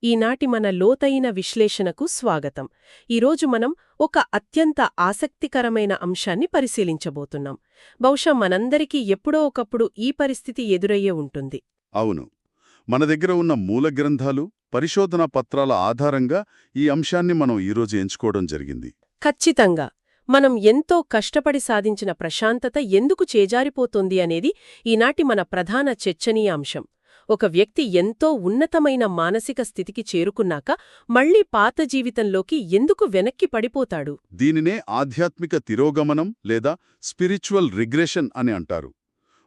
ఈనాటి మన లోతైన విశ్లేషణకు స్వాగతం. ఈరోజు మనం ఒక అత్యంత ఆసక్తికరమైన అంశాన్ని పరిశీలించబోతున్నాం. బహుశా మనందరికీ ఎప్పుడో ఒకప్పుడు ఈ పరిస్థితి ఎదురయ్యే ఉంటుంది. అవును. మన దగ్గర ఉన్న మూల గ్రంథాలు, పరిశోధనా పత్రాల ఆధారంగా ఈ అంశాన్ని మనం ఈరోజు ఎంచుకోవడం జరిగింది. ఖచ్చితంగా మనం ఎంతో కష్టపడి సాధించిన ప్రశాంతత ఎందుకు చేజారిపోతోంది అనేది ఈనాటి మన ప్రధాన చర్చనీయ అంశం. ఒక వ్యక్తి ఎంతో ఉన్నతమైన మానసిక స్థితికి చేరుకున్నాక మళ్లీ పాత జీవితంలోకి ఎందుకు వెనక్కి పడిపోతాడు? దీనినే ఆధ్యాత్మిక తిరోగమనం లేదా స్పిరిచువల్ రిగ్రెషన్ అని అంటారు.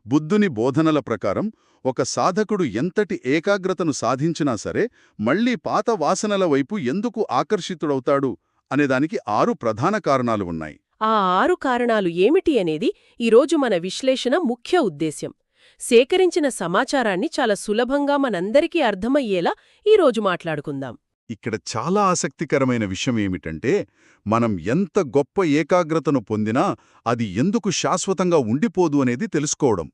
బుద్ధుని బోధనల ప్రకారం ఒక సాధకుడు ఎంతటి ఏకాగ్రతను సాధించినా సరే మళ్లీ పాత వాసనల వైపు ఎందుకు ఆకర్షితుడవుతాడు అనేదానికి 6 ప్రధాన కారణాలు ఉన్నాయి. ఆ 6 కారణాలు ఏమిటి అనేది ఈరోజు మన విశ్లేషణ ముఖ్య ఉద్దేశ్యం. సేకరించిన సమాచారాన్ని చాలా సులభంగా మనందరికీ అర్థమయ్యేలా ఈరోజు మాట్లాడుకుందాం. ఇక్కడ చాలా ఆసక్తికరమైన విషయం ఏమిటంటే, మనం ఎంత గొప్ప ఏకాగ్రతను పొందినా అది ఎందుకు శాశ్వతంగా ఉండిపోదు అనేది తెలుసుకోవడం.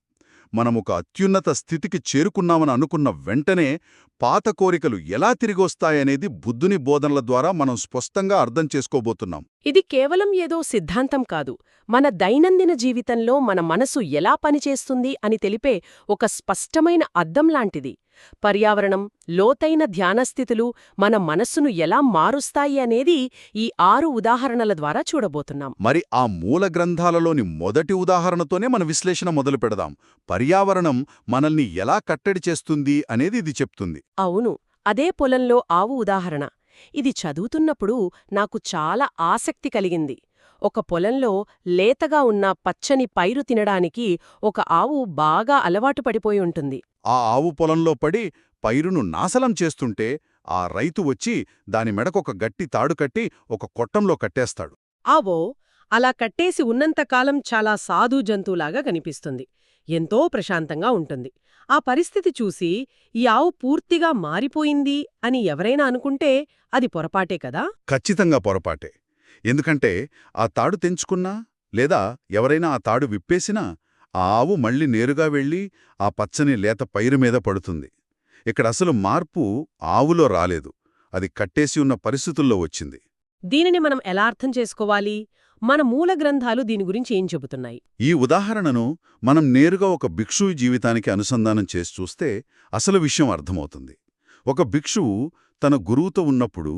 మనమొక అత్యున్నత స్థితికి చేరుకున్నామని అనుకున్న వెంటనే పాత కోరికలు ఎలా తిరిగొస్తాయనేది బుద్ధుని బోధనల ద్వారా మనం స్పష్టంగా అర్థం చేసుకోబోతున్నాం. ఇది కేవలం ఏదో సిద్ధాంతం కాదు, మన దైనందిన జీవితంలో మన మనసు ఎలా పనిచేస్తుంది అని తెలిపే ఒక స్పష్టమైన అద్దం లాంటిది. పర్యావరణం, లోతైన ధ్యానస్థితులు మన మనస్సును ఎలా మారుస్తాయి అనేది ఈ 6 ఉదాహరణల ద్వారా చూడబోతున్నాం. మరి ఆ మూల గ్రంథాలలోని మొదటి ఉదాహరణతోనే మన విశ్లేషణ మొదలు పెడదాం. పర్యావరణం మనల్ని ఎలా కట్టడి చేస్తుంది అనేది ఇది చెప్తుంది. అవును, అదే పొలంలో ఆవు ఉదాహరణ. ఇది చదువుతున్నప్పుడు నాకు చాలా ఆసక్తి కలిగింది. ఒక పొలంలో లేతగా ఉన్న పచ్చని పైరు తినడానికి ఒక ఆవు బాగా అలవాటు పడిపోయి ఉంటుంది. ఆ ఆవు పొలంలో పడి పైరును నాశనం చేస్తుంటే ఆ రైతు వచ్చి దాని మెడకొక గట్టి తాడు కట్టి ఒక కొట్టంలో కట్టేస్తాడు. ఆవో అలా కట్టేసి ఉన్నంతకాలం చాలా సాధు జంతువులాగా కనిపిస్తుంది. ఎంతో ప్రశాంతంగా ఉంటుంది. ఆ పరిస్థితి చూసి ఈ ఆవు పూర్తిగా మారిపోయింది అని ఎవరైనా అనుకుంటే అది పొరపాటే కదా? ఖచ్చితంగా పొరపాటే. ఎందుకంటే ఆ తాడు తెంచుకున్నా లేదా ఎవరైనా ఆ తాడు విప్పేసినా ఆ ఆవు మళ్ళీ నేరుగా వెళ్ళి ఆ పచ్చని లేత పైరు మీద పడుతుంది. ఇక్కడ అసలు మార్పు ఆవులో రాలేదు, అది కట్టేసి ఉన్న పరిస్థితుల్లో వచ్చింది. దీనిని మనం ఎలా అర్థం చేసుకోవాలి? మన మూల గ్రంథాలు దీని గురించి ఏం చెబుతున్నాయి? ఈ ఉదాహరణను మనం నేరుగా ఒక భిక్షువు జీవితానికి అనుసంధానం చేసి చూస్తే అసలు విషయం అర్థమవుతుంది. ఒక భిక్షువు తన గురువుతో ఉన్నప్పుడు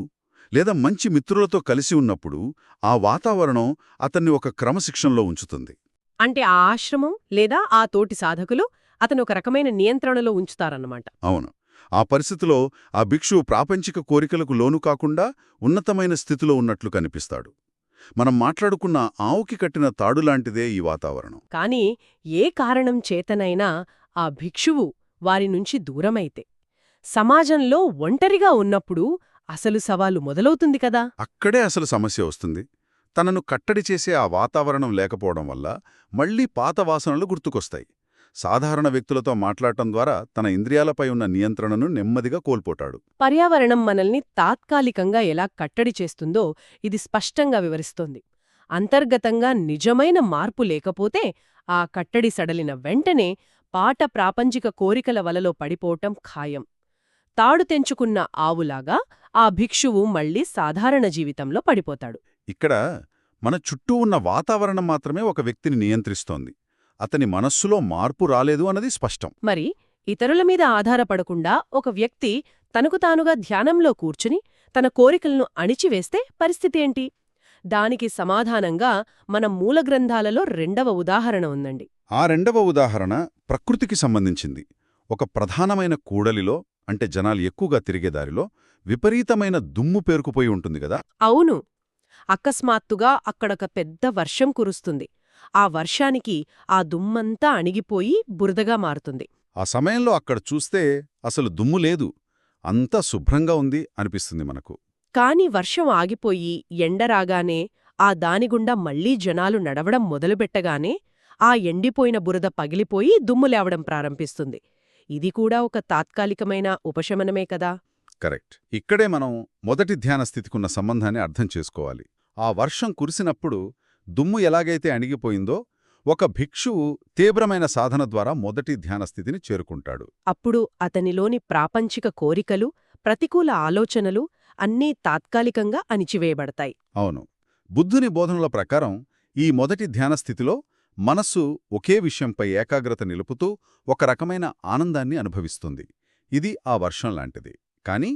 లేదా మంచి మిత్రులతో కలిసి ఉన్నప్పుడు ఆ వాతావరణం అతన్ని ఒక క్రమశిక్షణలో ఉంచుతుంది. అంటే ఆ ఆశ్రమం లేదా ఆ తోటి సాధకులు అతను ఒక రకమైన నియంత్రణలో ఉంచుతారన్నమాట. అవును. ఆ పరిస్థితిలో ఆ భిక్షువు ప్రాపంచిక కోరికలకు లోను కాకుండా ఉన్నతమైన స్థితిలో ఉన్నట్లు కనిపిస్తాడు. మనం మాట్లాడుకున్న ఆవుకి కట్టిన తాడులాంటిదే ఈ వాతావరణం. కాని ఏ కారణం చేతనైనా ఆ భిక్షువు వారి నుంచి దూరమైతే, సమాజంలో ఒంటరిగా ఉన్నప్పుడు అసలు సవాలు మొదలవుతుంది కదా. అక్కడే అసలు సమస్య వస్తుంది. తనను కట్టడి చేసే ఆ వాతావరణం లేకపోవడం వల్ల మళ్లీ పాత వాసనలు గుర్తుకొస్తాయి. సాధారణ వ్యక్తులతో మాట్లాడటం ద్వారా తన ఇంద్రియాలపై ఉన్న నియంత్రణను నెమ్మదిగా కోల్పోతాడు. పర్యావరణం మనల్ని తాత్కాలికంగా ఎలా కట్టడి చేస్తుందో ఇది స్పష్టంగా వివరిస్తోంది. అంతర్గతంగా నిజమైన మార్పు లేకపోతే ఆ కట్టడి సడలిన వెంటనే పాట ప్రాపంచిక కోరికల వలలో పడిపోవటం ఖాయం. తాడు తెంచుకున్న ఆవులాగా ఆ భిక్షువు మళ్లీ సాధారణ జీవితంలో పడిపోతాడు. ఇక్కడ మన చుట్టూ ఉన్న వాతావరణం మాత్రమే ఒక వ్యక్తిని నియంత్రిస్తోంది. అతని మనస్సులో మార్పు రాలేదు అన్నది స్పష్టం. మరి ఇతరుల మీద ఆధారపడకుండా ఒక వ్యక్తి తనకు తానుగా ధ్యానంలో కూర్చుని తన కోరికలను అణిచివేస్తే పరిస్థితి ఏంటి? దానికి సమాధానంగా మన మూల గ్రంథాలలో 2వ ఉదాహరణ ఉందండి. ఆ 2వ ఉదాహరణ ప్రకృతికి సంబంధించింది. ఒక ప్రధానమైన కూడలిలో, అంటే జనాలు ఎక్కువగా తిరిగే దారిలో విపరీతమైన దుమ్ము పేరుకుపోయి ఉంటుంది గదా. అవును, అకస్మాత్తుగా అక్కడొక పెద్ద వర్షం కురుస్తుంది. ఆ వర్షానికి ఆ దుమ్మంతా అణిగిపోయి బురదగా మారుతుంది. ఆ సమయంలో అక్కడ చూస్తే అసలు దుమ్ము లేదు, అంతా శుభ్రంగా ఉంది అనిపిస్తుంది మనకు. కాని వర్షం ఆగిపోయి ఎండరాగానే ఆ దానిగుండా మళ్లీ జనాలు నడవడం మొదలుపెట్టగానే ఆ ఎండిపోయిన బురద పగిలిపోయి దుమ్ము లేవడం ప్రారంభిస్తుంది. ఇది కూడా ఒక తాత్కాలికమైన ఉపశమనమే కదా. కరెక్ట్. ఇక్కడే మనం మొదటి ధ్యాన స్థితికున్న సంబంధాన్ని అర్థం చేసుకోవాలి. ఆ వర్షం కురిసినప్పుడు దుమ్ము ఎలాగైతే అణిగిపోయిందో ఒక భిక్షువు తీవ్రమైన సాధన ద్వారా మొదటి ధ్యానస్థితిని చేరుకుంటాడు. అప్పుడు అతనిలోని ప్రాపంచిక కోరికలు, ప్రతికూల ఆలోచనలు అన్నీ తాత్కాలికంగా అణిచివేయబడతాయి. అవును. బుద్ధుని బోధనల ప్రకారం ఈ మొదటి ధ్యానస్థితిలో మనస్సు ఒకే విషయంపై ఏకాగ్రత నిలుపుతూ ఒక రకమైన ఆనందాన్ని అనుభవిస్తుంది. ఇది ఆ వర్షం లాంటిది. కాని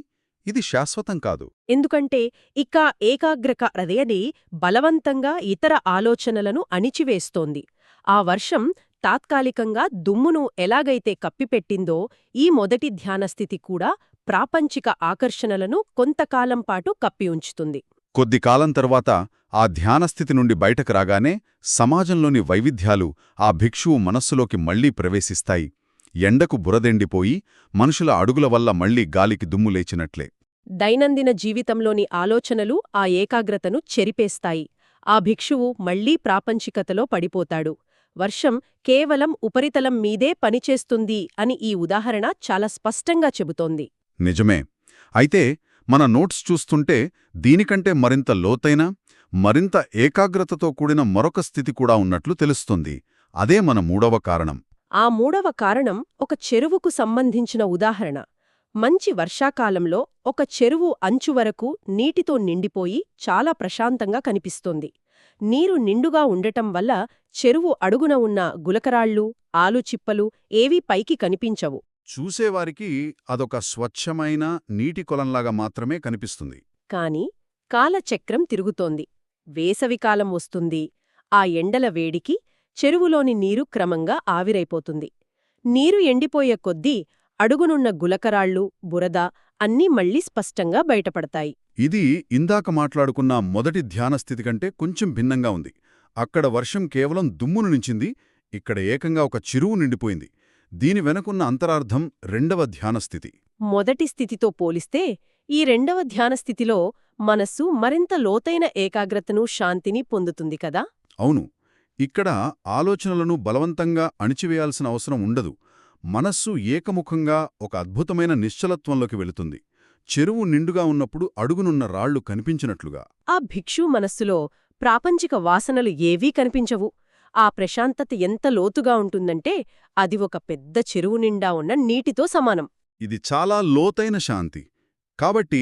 ఇది శాశ్వతం కాదు. ఎందుకంటే ఇక ఏకాగ్రత అనేది బలవంతంగా ఇతర ఆలోచనలను అణిచివేస్తోంది. ఆ వర్షం తాత్కాలికంగా దుమ్మును ఎలాగైతే కప్పిపెట్టిందో ఈ మొదటి ధ్యానస్థితి కూడా ప్రాపంచిక ఆకర్షణలను కొంతకాలం పాటు కప్పి ఉంచుతుంది. కొద్ది కాలం తరువాత ఆ ధ్యానస్థితి నుండి బయటకు రాగానే సమాజంలోని వైవిధ్యాలు ఆ భిక్షువు మనస్సులోకి మళ్లీ ప్రవేశిస్తాయి. ఎండకు బురదెండిపోయి మనుషుల అడుగుల వల్ల మళ్లీ గాలికి దుమ్ము లేచినట్లే. దైనందిన జీవితంలోని ఆలోచనలు ఆ ఏకాగ్రతను చెరిపేస్తాయి. ఆ భిక్షువు మళ్లీ ప్రాపంచికతలో పడిపోతాడు. వర్షం కేవలం ఉపరితలం మీదే పనిచేస్తుంది అని ఈ ఉదాహరణ చాలా స్పష్టంగా చెబుతోంది. నిజమే. అయితే మన నోట్స్ చూస్తుంటే దీనికంటే మరింత లోతైన, మరింత ఏకాగ్రతతో కూడిన మరొక స్థితి కూడా ఉన్నట్లు తెలుస్తుంది. అదే మన మూడవ కారణం. ఆ మూడవ కారణం ఒక చెరువుకు సంబంధించిన ఉదాహరణ. మంచి వర్షాకాలంలో ఒక చెరువు అంచు వరకు నీటితో నిండిపోయి చాలా ప్రశాంతంగా కనిపిస్తోంది. నీరు నిండుగా ఉండటం వల్ల చెరువు అడుగున ఉన్న గులకరాళ్ళు, ఆలుచిప్పలు ఏవీ పైకి కనిపించవు. చూసేవారికి అదొక స్వచ్ఛమైన నీటి కొలంలాగా మాత్రమే కనిపిస్తుంది. కాని కాలచక్రం తిరుగుతోంది. వేసవికాలం వస్తుంది. ఆ ఎండల వేడికి చెరువులోని నీరు క్రమంగా ఆవిరైపోతుంది. నీరు ఎండిపోయే కొద్దీ అడుగునున్న గులకరాళ్ళు, బురద అన్నీ మళ్లీ స్పష్టంగా బయటపడతాయి. ఇది ఇందాక మాట్లాడుకున్న మొదటి ధ్యానస్థితి కంటే కొంచెం భిన్నంగా ఉంది. అక్కడ వర్షం కేవలం దుమ్మును నించింది, ఇక్కడ ఏకంగా ఒక చెరువు నిండిపోయింది. దీని వెనకున్న అంతరార్థం రెండవ ధ్యానస్థితి. మొదటి స్థితితో పోలిస్తే ఈ రెండవ ధ్యానస్థితిలో మనస్సు మరింత లోతైన ఏకాగ్రతను, శాంతిని పొందుతుంది కదా. అవును. ఇక్కడ ఆలోచనలను బలవంతంగా అణిచివేయాల్సిన అవసరం ఉండదు. మనస్సు ఏకముఖంగా ఒక అద్భుతమైన నిశ్చలత్వంలోకి వెళుతుంది. చెరువు నిండుగా ఉన్నప్పుడు అడుగునున్న రాళ్లు కనిపించినట్లుగా. ఆ భిక్షు మనస్సులో ప్రాపంచిక వాసనలు ఏవీ కనిపించవు. ఆ ప్రశాంతత ఎంత లోతుగా ఉంటుందంటే అది ఒక పెద్ద చెరువు నిండా ఉన్న నీటితో సమానం. ఇది చాలా లోతైన శాంతి. కాబట్టి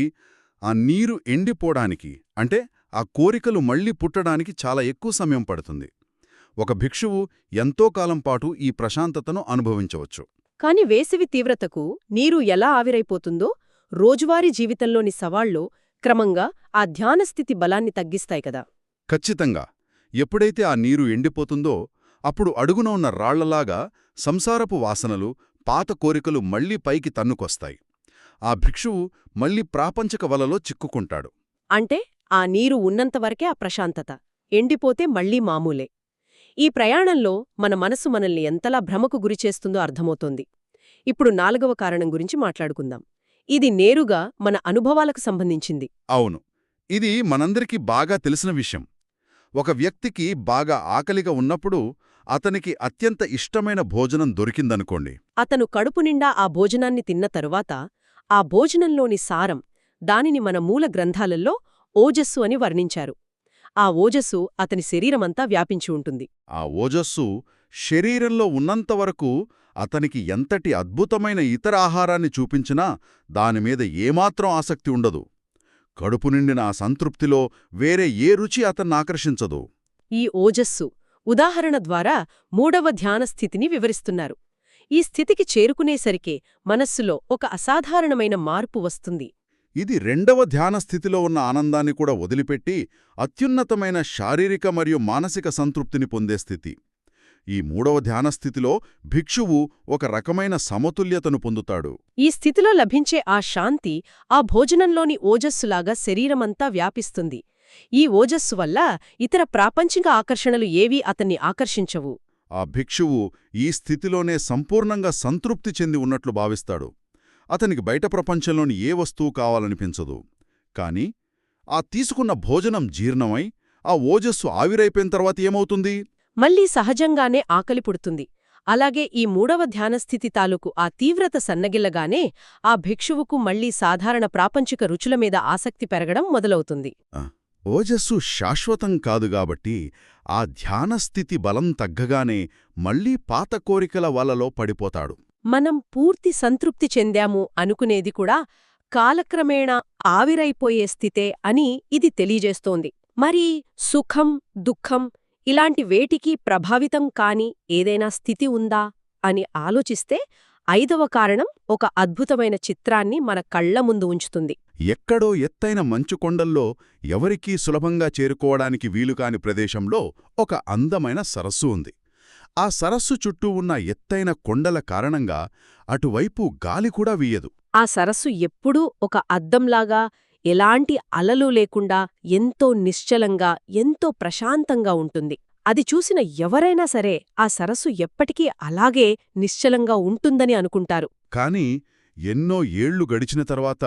ఆ నీరు ఎండిపోవడానికి, అంటే ఆ కోరికలు మళ్లీ పుట్టడానికి చాలా ఎక్కువ సమయం పడుతుంది. ఒక భిక్షువు ఎంతో కాలం పాటు ఈ ప్రశాంతతను అనుభవించవచ్చు. కాని వేసవి తీవ్రతకు నీరు ఎలా ఆవిరైపోతుందో రోజువారీ జీవితంలోని సవాళ్లు క్రమంగా ఆ ధ్యానస్థితి బలాన్ని తగ్గిస్తాయి కదా. ఖచ్చితంగా. ఎప్పుడైతే ఆ నీరు ఎండిపోతుందో అప్పుడు అడుగున ఉన్న రాళ్లలాగా సంసారపు వాసనలు, పాత కోరికలు మళ్లీ పైకి తన్నుకొస్తాయి. ఆ భిక్షువు మళ్లీ ప్రాపంచక వలలో చిక్కుకుంటాడు. అంటే ఆ నీరు ఉన్నంతవరకే ఆ ప్రశాంతత, ఎండిపోతే మళ్లీ మామూలే. ఈ ప్రయాణంలో మన మనసు మనల్ని ఎంతలా భ్రమకు గురిచేస్తుందో అర్థమవుతోంది. ఇప్పుడు నాలుగవ కారణం గురించి మాట్లాడుకుందాం. ఇది నేరుగా మన అనుభవాలకు సంబంధించింది. అవును. ఇది మనందరికీ బాగా తెలిసిన విషయం. ఒక వ్యక్తికి బాగా ఆకలిగా ఉన్నప్పుడు అతనికి అత్యంత ఇష్టమైన భోజనం దొరికిందనుకోండి. అతను కడుపు నిండా ఆ భోజనాన్ని తిన్న తరువాత ఆ భోజనంలోని సారం, దానిని మన మూల గ్రంథాలలో ఓజస్సు అని వర్ణించారు. ఆ ఓజస్సు అతని శరీరమంతా వ్యాపించి ఉంటుంది. ఆ ఓజస్సు శరీరంలో ఉన్నంతవరకు అతనికి ఎంతటి అద్భుతమైన ఇతర ఆహారాన్ని చూపించినా దానిమీద ఏమాత్రం ఆసక్తి ఉండదు. కడుపు నిండిన ఆ సంతృప్తిలో వేరే ఏ రుచి అతన్నాకర్షించదు. ఈ ఓజస్సు ఉదాహరణ ద్వారా మూడవ ధ్యానస్థితిని వివరిస్తున్నారు. ఈ స్థితికి చేరుకునేసరికే మనస్సులో ఒక అసాధారణమైన మార్పు వస్తుంది. ఇది రెండవ ధ్యానస్థితిలో ఉన్న ఆనందాన్ని కూడా వదిలిపెట్టి అత్యున్నతమైన శారీరక మరియు మానసిక సంతృప్తిని పొందే స్థితి. ఈ మూడవ ధ్యానస్థితిలో భిక్షువు ఒక రకమైన సమతుల్యతను పొందుతాడు. ఈ స్థితిలో లభించే ఆ శాంతి ఆ భోజనంలోని ఓజస్సులాగా శరీరమంతా వ్యాపిస్తుంది. ఈ ఓజస్సు వల్ల ఇతర ప్రాపంచిక ఆకర్షణలు ఏవీ అతన్ని ఆకర్షించవు. ఆ భిక్షువు ఈ స్థితిలోనే సంపూర్ణంగా సంతృప్తి చెంది ఉన్నట్లు భావిస్తాడు. అతనికి బయట ప్రపంచంలోని ఏ వస్తువు కావాలనిపించదు. కాని ఆ తీసుకున్న భోజనం జీర్ణమై ఆ ఓజస్సు ఆవిరైపోయిన తర్వాత ఏమవుతుంది? మళ్లీ సహజంగానే ఆకలి పుడుతుంది. అలాగే ఈ మూడవ ధ్యానస్థితి తాలూకు ఆ తీవ్రత సన్నగిల్లగానే ఆ భిక్షువుకు మళ్లీ సాధారణ ప్రాపంచిక రుచుల మీద ఆసక్తి పెరగడం మొదలవుతుంది. ఓజస్సు శాశ్వతం కాదుగాబట్టి ఆ ధ్యానస్థితి బలం తగ్గగానే మళ్లీ పాత కోరికల వలలో పడిపోతాడు. మనం పూర్తి సంతృప్తి చెందాము అనుకునేది కూడా కాలక్రమేణా ఆవిరైపోయే స్థితే అని ఇది తెలియజేస్తోంది. మరి సుఖం, దుఃఖం ఇలాంటి వేటికి ప్రభావితం కాని ఏదైనా స్థితి ఉందా అని ఆలోచిస్తే 5వ కారణం ఒక అద్భుతమైన చిత్రాన్ని మన కళ్ల ముందు ఉంచుతుంది. ఎక్కడో ఎత్తైన మంచుకొండల్లో ఎవరికీ సులభంగా చేరుకోవడానికి వీలుకాని ప్రదేశంలో ఒక అందమైన సరస్సు ఉంది. ఆ సరస్సు చుట్టూ ఉన్న ఎత్తైన కొండల కారణంగా అటువైపు గాలి కూడా వీయదు. ఆ సరస్సు ఎప్పుడూ ఒక అద్దంలాగా, ఎలాంటి అలలు లేకుండా ఎంతో నిశ్చలంగా, ఎంతో ప్రశాంతంగా ఉంటుంది. అది చూసిన ఎవరైనా సరే ఆ సరస్సు ఎప్పటికీ అలాగే నిశ్చలంగా ఉంటుందని అనుకుంటారు. కాని ఎన్నో ఏళ్లు గడిచిన తర్వాత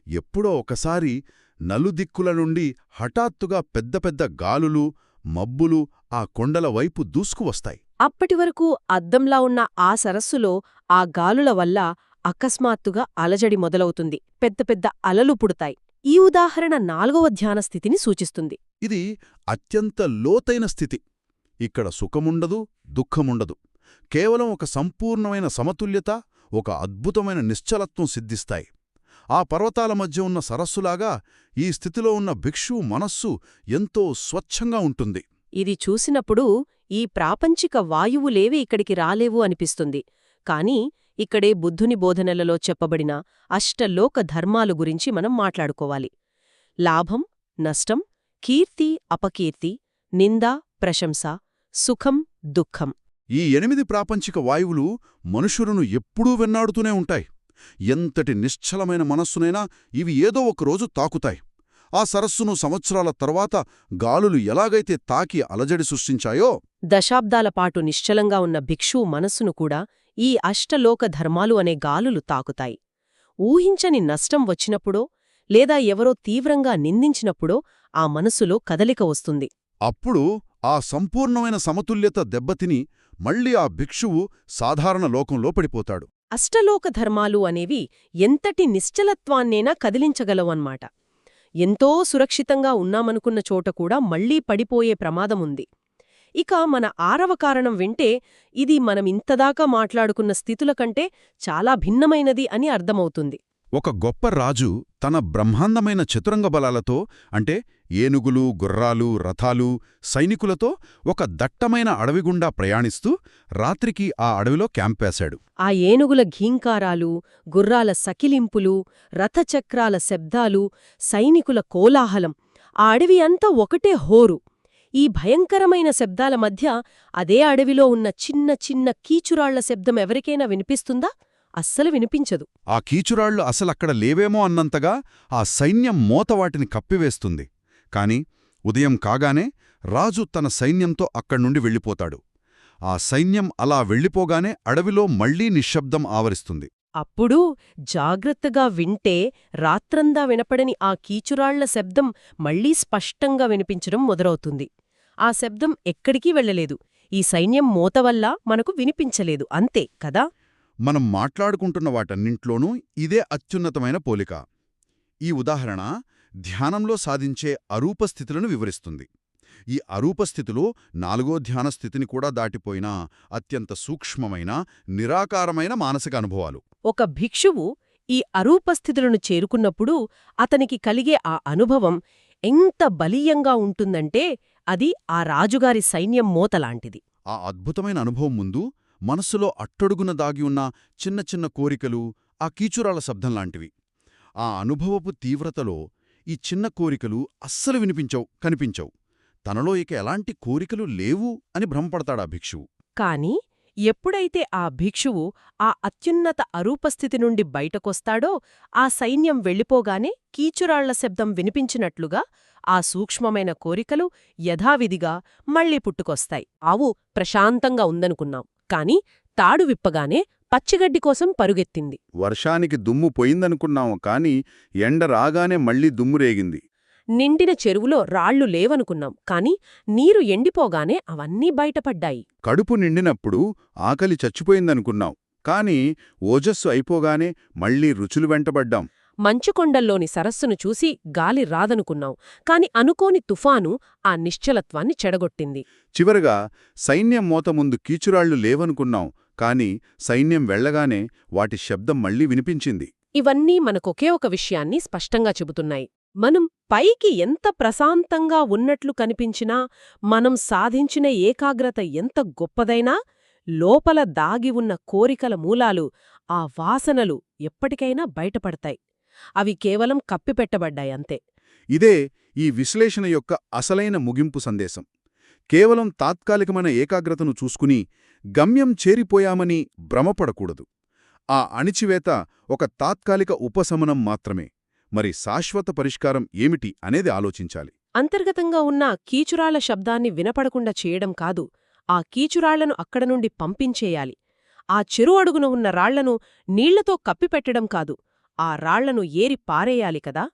ఎప్పుడో ఒకసారి నలుదిక్కుల నుండి హఠాత్తుగా పెద్ద పెద్ద గాలులు, మబ్బులు ఆ కొండల వైపు దూసుకువస్తాయి. అప్పటివరకు అద్దంలా ఉన్న ఆ సరస్సులో ఆ గాలుల వల్ల అకస్మాత్తుగా అలజడి మొదలవుతుంది. పెద్ద పెద్ద అలలు పుడతాయి. ఈ ఉదాహరణ 4వ ధ్యాన స్థితిని సూచిస్తుంది. ఇది అత్యంత లోతైన స్థితి. ఇక్కడ సుఖముండదు, దుఃఖముండదు. కేవలం ఒక సంపూర్ణమైన సమతుల్యత, ఒక అద్భుతమైన నిశ్చలత్వం సిద్ధిస్తాయి. ఆ పర్వతాల మధ్య ఉన్న సరస్సులాగా ఈ స్థితిలో ఉన్న భిక్షువు మనస్సు ఎంతో స్వచ్ఛంగా ఉంటుంది. ఇది చూసినప్పుడు ఈ ప్రాపంచిక వాయువులేవి ఇక్కడికి రాలేవు అనిపిస్తుంది. కాని ఇక్కడే బుద్ధుని బోధనలలో చెప్పబడిన అష్టలోక ధర్మాలు గురించి మనం మాట్లాడుకోవాలి. లాభం, నష్టం, కీర్తి, అపకీర్తి, నింద, ప్రశంస, సుఖం, దుఃఖం. ఈ 8 ప్రాపంచిక వాయువులు మనుషులను ఎప్పుడూ వెన్నాడుతూనే ఉంటాయి. ఎంతటి నిశ్చలమైన మనస్సునైనా ఇవి ఏదో ఒకరోజు తాకుతాయి. ఆ సరస్సును సంవత్సరాల తర్వాత గాలులు ఎలాగైతే తాకి అలజడి సృష్టించాయో, దశాబ్దాల పాటు నిశ్చలంగా ఉన్న భిక్షువు మనస్సును కూడా ఈ అష్టలోక ధర్మాలు అనే గాలులు తాకుతాయి. ఊహించని నష్టం వచ్చినప్పుడో లేదా ఎవరో తీవ్రంగా నిందించినప్పుడో ఆ మనస్సులో కదలిక వస్తుంది. అప్పుడు ఆ సంపూర్ణమైన సమతుల్యత దెబ్బతిని మళ్ళీ ఆ భిక్షువు సాధారణ లోకంలో పడిపోతాడు. అష్టలోక ధర్మాలు అనేవి ఎంతటి నిశ్చలత్వాన్నేనా కదిలించగలవన్నమాట. ఎంతో సురక్షితంగా ఉన్నామనుకున్న చోట కూడా మళ్లీ పడిపోయే ప్రమాదముంది. ఇక మన 6వ కారణం వింటే ఇది మనమింతదాకా మాట్లాడుకున్న స్థితుల కంటే చాలా భిన్నమైనది అని అర్థమవుతుంది. ఒక గొప్ప రాజు తన బ్రహ్మాండమైన చతురంగ బలాలతో, అంటే ఏనుగులు, గుర్రాలు, రథాలు, సైనికులతో ఒక దట్టమైన అడవిగుండా ప్రయాణిస్తూ రాత్రికి ఆ అడవిలో క్యాంపేశాడు. ఆ ఏనుగుల ఘీంకారాలు, గుర్రాల సకిలింపులు, రథచక్రాల శబ్దాలు, సైనికుల కోలాహలం, ఆ అడవి అంతా ఒకటే హోరు. ఈ భయంకరమైన శబ్దాల మధ్య అదే అడవిలో ఉన్న చిన్న చిన్న కీచురాళ్ల శబ్దం ఎవరికైనా వినిపిస్తుందా? అస్సలు వినిపించదు. ఆ కీచురాళ్లు అసలక్కడ లేవేమో అన్నంతగా ఆ సైన్యం మోత వాటిని కప్పివేస్తుంది. కాని ఉదయం కాగానే రాజు తన సైన్యంతో అక్కడ్నుండి వెళ్ళిపోతాడు. ఆ సైన్యం అలా వెళ్ళిపోగానే అడవిలో మళ్లీ నిశ్శబ్దం ఆవరిస్తుంది. అప్పుడు జాగ్రత్తగా వింటే రాత్రందా వినపడని ఆ కీచురాళ్ల శబ్దం మళ్లీ స్పష్టంగా వినిపించడం మొదలవుతుంది. ఆ శబ్దం ఎక్కడికీ వెళ్ళలేదు. ఈ సైన్యం మోత వల్ల మనకు వినిపించలేదు, అంతే కదా? మనం మాట్లాడుకుంటున్న వాటన్నింట్లోనూ ఇదే అత్యున్నతమైన పోలిక. ఈ ఉదాహరణ ధ్యానంలో సాధించే అరూపస్థితులను వివరిస్తుంది. ఈ అరూపస్థితిలో 4వ ధ్యాన స్థితిని కూడా దాటిపోయిన అత్యంత సూక్ష్మమైన, నిరాకారమైన మానసిక అనుభవాలు. ఒక భిక్షువు ఈ అరూపస్థితులను చేరుకున్నప్పుడు అతనికి కలిగే ఆ అనుభవం ఎంత బలీయంగా ఉంటుందంటే అది ఆ రాజుగారి సైన్యం మోతలాంటిది. ఆ అద్భుతమైన అనుభవం ముందు మనస్సులో అట్టడుగున దాగి ఉన్న చిన్న చిన్న కోరికలు, ఆ కీచురాల శబ్దంలాంటివి. ఆ అనుభవపు తీవ్రతలో ఈ చిన్న కోరికలు అస్సలు కనిపించవు. తనలో ఇక ఎలాంటి కోరికలు లేవు అని భ్రమపడతాడా భిక్షువు. కాని ఎప్పుడైతే ఆ భిక్షువు ఆ అత్యున్నత అరూపస్థితి నుండి బయటకొస్తాడో ఆ సైన్యం వెళ్ళిపోగానే కీచురాళ్ల శబ్దం వినిపించినట్లుగా ఆ సూక్ష్మమైన కోరికలు యథావిధిగా మళ్లీ పుట్టుకొస్తాయి. ఆవు ప్రశాంతంగా ఉందనుకున్నాం, కాని తాడు విప్పగానే పచ్చిగడ్డి కోసం పరుగెత్తింది. వర్షానికి దుమ్ము పోయిందనుకున్నాం, కాని ఎండ రాగానే మళ్లీ దుమ్ము రేగింది. నిండిన చెరువులో రాళ్లు లేవనుకున్నాం, కాని నీరు ఎండిపోగానే అవన్నీ బయటపడ్డాయి. కడుపు నిండినప్పుడు ఆకలి చచ్చిపోయిందనుకున్నాం, కాని ఓజస్సు అయిపోగానే మళ్లీ రుచులు వెంటబడ్డాం. మంచుకొండల్లోని సరస్సును చూసి గాలి రాదనుకున్నాం, కాని అనుకోని తుఫాను ఆ నిశ్చలత్వాన్ని చెడగొట్టింది. చివరగా సైన్యం మోత ముందు కీచురాళ్లు లేవనుకున్నాం, కాని సైన్యం వెళ్లగానే వాటి శబ్దం మళ్లీ వినిపించింది. ఇవన్నీ మనకొకే ఒక విషయాన్ని స్పష్టంగా చెబుతున్నాయి. మనం పైకి ఎంత ప్రశాంతంగా ఉన్నట్లు కనిపించినా, మనం సాధించిన ఏకాగ్రత ఎంత గొప్పదైనా, లోపల దాగి ఉన్న కోరికల మూలాలు, ఆ వాసనలు ఎప్పటికైనా బయటపడతాయి. అవి కేవలం కప్పిపెట్టబడ్డాయంతే. ఇదే ఈ విశ్లేషణ యొక్క అసలైన ముగింపు సందేశం. కేవలం తాత్కాలికమైన ఏకాగ్రతను చూసుకుని గమ్యం చేరిపోయామని భ్రమపడకూడదు. ఆ అణిచివేత ఒక తాత్కాలిక ఉపశమనం మాత్రమే. మరి శాశ్వత పరిష్కారం ఏమిటి అనేది ఆలోచించాలి. అంతర్గతంగా ఉన్న కీచురాళ్ల శబ్దాన్ని వినపడకుండా చేయడం కాదు, ఆ కీచురాళ్లను అక్కడ నుండి పంపించేయాలి. ఆ చెరు అడుగున ఉన్న రాళ్లను నీళ్లతో కప్పిపెట్టడం కాదు, ఆ రాళ్లను ఏరి పారేయాలి కదా.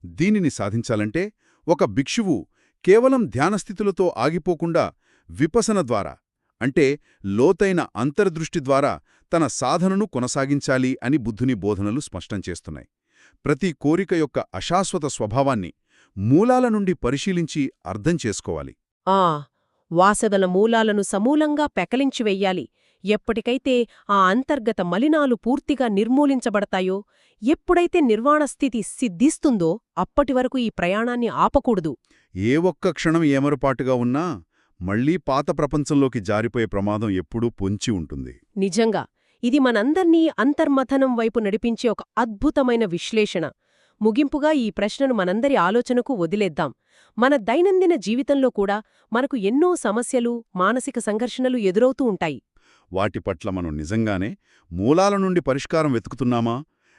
దీనిని సాధించాలంటే ఒక భిక్షువు కేవలం ధ్యానస్థితులతో ఆగిపోకుండా విపసన ద్వారా, అంటే లోతైన అంతర్దృష్టి ద్వారా తన సాధనను కొనసాగించాలి అని బుద్ధుని బోధనలు స్పష్టం చేస్తున్నాయి. ప్రతి కోరిక యొక్క అశాశ్వత స్వభావాన్ని మూలాల నుండి పరిశీలించి అర్థం చేసుకోవాలి. ఆ వాసనల మూలాలను సమూలంగా పెకలించివెయ్యాలి. ఎప్పటికైతే ఆ అంతర్గత మలినాలు పూర్తిగా నిర్మూలించబడతాయో, ఎప్పుడైతే నిర్వాణస్థితి సిద్ధిస్తుందో అప్పటివరకు ఈ ప్రయాణాన్ని ఆపకూడదు. ఏ ఒక్క క్షణం ఏమరుపాటుగా ఉన్నా మళ్లీ పాత ప్రపంచంలోకి జారిపోయే ప్రమాదం ఎప్పుడూ పొంచి ఉంటుంది. నిజంగా ఇది మనందర్నీ అంతర్మథనం వైపు నడిపించే ఒక అద్భుతమైన విశ్లేషణ. ముగింపుగా ఈ ప్రశ్నను మనందరి ఆలోచనకు వదిలేద్దాం. మన దైనందిన జీవితంలో కూడా మనకు ఎన్నో సమస్యలు, మానసిక సంఘర్షణలు ఎదురవుతూ ఉంటాయి. వాటి పట్ల మనం నిజంగానే మూలాల నుండి పరిష్కారం వెతుకుతున్నామా?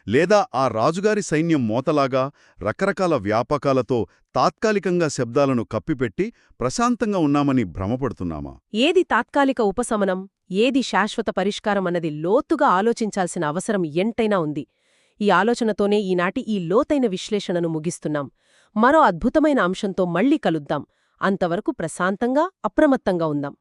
లేదా ఆ రాజుగారి సైన్యం మోతలాగా రకరకాల వ్యాపకాలతో తాత్కాలికంగా శబ్దాలను కప్పిపెట్టి ప్రశాంతంగా ఉన్నామని భ్రమపడుతున్నామా? ఏది తాత్కాలిక ఉపశమనం, ఏది శాశ్వత పరిష్కారమన్నది లోతుగా ఆలోచించాల్సిన అవసరం ఎంతైనా ఉంది. ఈ ఆలోచనతోనే ఈనాటి ఈ లోతైన విశ్లేషణను ముగిస్తున్నాం. మరో అద్భుతమైన అంశంతో మళ్ళీ కలుద్దాం. అంతవరకు ప్రశాంతంగా, అప్రమత్తంగా ఉందాం.